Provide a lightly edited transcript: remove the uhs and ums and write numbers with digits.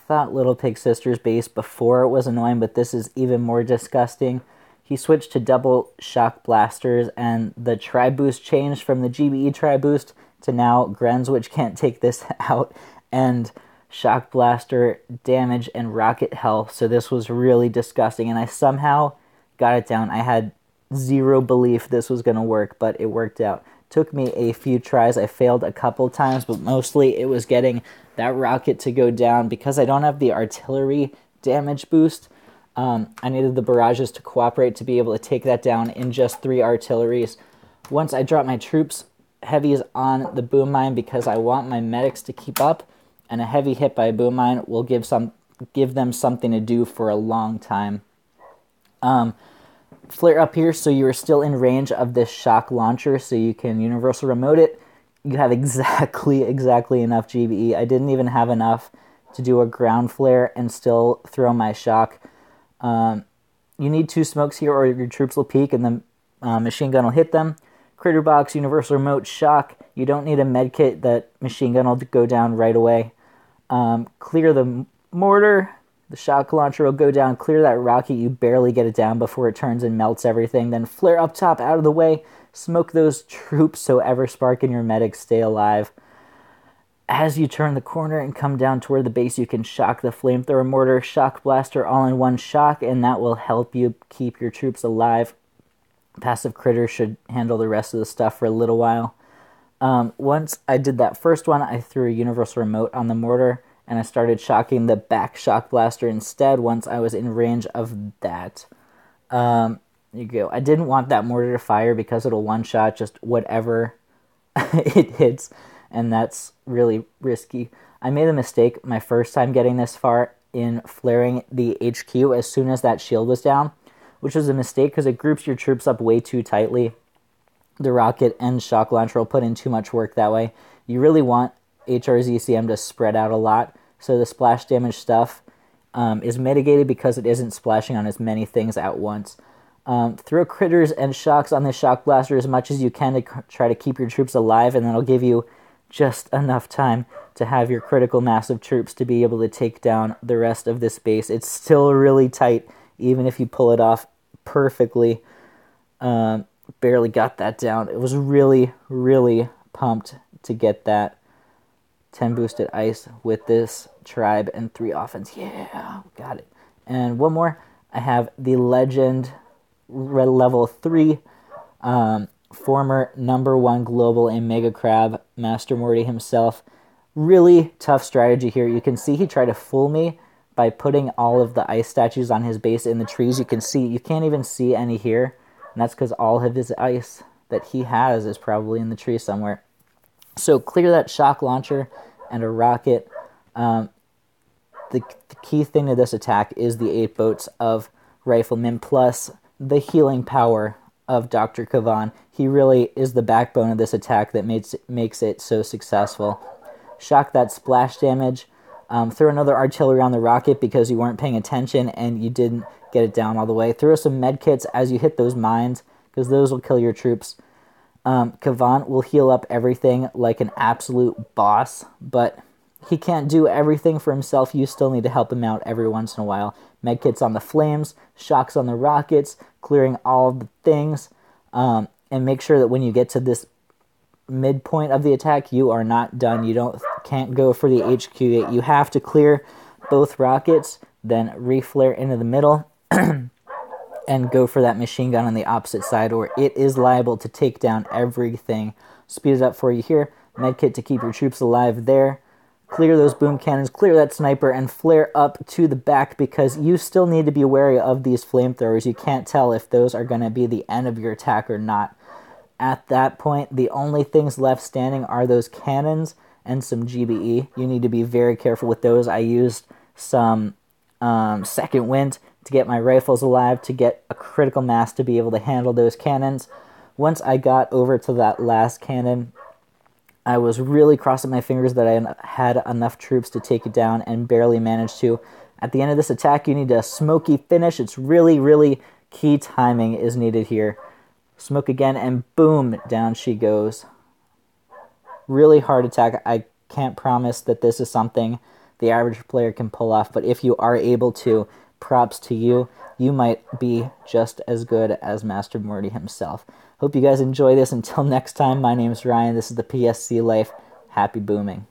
thought Little Pig Sister's base before it was annoying, but this is even more disgusting. He switched to double shock blasters, and the tribe boost changed from the GBE tribe boost to now Grens, which can't take this out, and shock blaster damage and rocket health. So this was really disgusting, and I somehow got it down. I had zero belief this was going to work, but it worked out. Took me a few tries. I failed a couple times, but mostly it was getting that rocket to go down because I don't have the artillery damage boost. I needed the barrages to cooperate to be able to take that down in just 3 artilleries. Once I drop my troops, heavies on the boom mine because I want my medics to keep up, and a heavy hit by a boom mine will give them something to do for a long time. Flare up here so you are still in range of this shock launcher so you can universal remote it. You have exactly enough GBE. I didn't even have enough to do a ground flare and still throw my shock. You need 2 smokes here or your troops will peek and the machine gun will hit them. Critter box, universal remote, shock. You don't need a med kit. That machine gun will go down right away. Clear the mortar. The shock launcher will go down. Clear that rocket. You barely get it down before it turns and melts everything. Then flare up top, out of the way. Smoke those troops so Everspark and your medics stay alive. As you turn the corner and come down toward the base, you can shock the flamethrower mortar, shock blaster all in one shock, and that will help you keep your troops alive. Passive critter should handle the rest of the stuff for a little while. Once I did that first one, I threw a universal remote on the mortar, and I started shocking the back shock blaster instead once I was in range of that. There you go. I didn't want that mortar to fire because it'll one-shot just whatever it hits, and that's really risky. I made a mistake my first time getting this far in flaring the HQ as soon as that shield was down, which was a mistake because it groups your troops up way too tightly. The rocket and shock launcher will put in too much work that way. You really want HRZCM to spread out a lot, so the splash damage stuff is mitigated because it isn't splashing on as many things at once. Throw critters and shocks on the shock blaster as much as you can to try to keep your troops alive, and that'll give you just enough time to have your critical mass of troops to be able to take down the rest of this base. It's still really tight, even if you pull it off perfectly. Barely got that down. It was really, really pumped to get that 10 boosted ice with this tribe and 3 offense. Yeah, got it. And one more. I have the legend level 3 former #1 global and mega crab, Master Morty himself. Really tough strategy here. You can see he tried to fool me by putting all of the ice statues on his base in the trees. You can't even see any here, and that's because all of his ice that he has is probably in the tree somewhere. So clear that shock launcher and a rocket. The key thing to this attack is the 8 boats of Rifleman plus the healing power of Dr. Kavan. He really is the backbone of this attack that makes it so successful. Shock that splash damage. Throw another artillery on the rocket because you weren't paying attention and you didn't get it down all the way. Throw some med kits as you hit those mines because those will kill your troops. Kavan will heal up everything like an absolute boss, but he can't do everything for himself. You still need to help him out every once in a while. Medkits on the flames, shocks on the rockets, clearing all the things, and make sure that when you get to this midpoint of the attack, you are not done. You can't go for the HQ yet. You have to clear both rockets, then reflare into the middle, and go for that machine gun on the opposite side, or it is liable to take down everything. Speed it up for you here. Medkit to keep your troops alive there. Clear those boom cannons, clear that sniper, and flare up to the back because you still need to be wary of these flamethrowers. You can't tell if those are going to be the end of your attack or not. At that point, the only things left standing are those cannons and some GBE. You need to be very careful with those. I used some second wind to get my rifles alive, to get a critical mass to be able to handle those cannons. Once I got over to that last cannon, I was really crossing my fingers that I had enough troops to take it down and barely managed to. At the end of this attack, you need a smoky finish. It's really, really key timing is needed here. Smoke again, and boom, down she goes. Really hard attack. I can't promise that this is something the average player can pull off. But if you are able to, props to you. You might be just as good as Master Morty himself. Hope you guys enjoy this. Until next time, my name is Ryan. This is the PSC Life. Happy booming.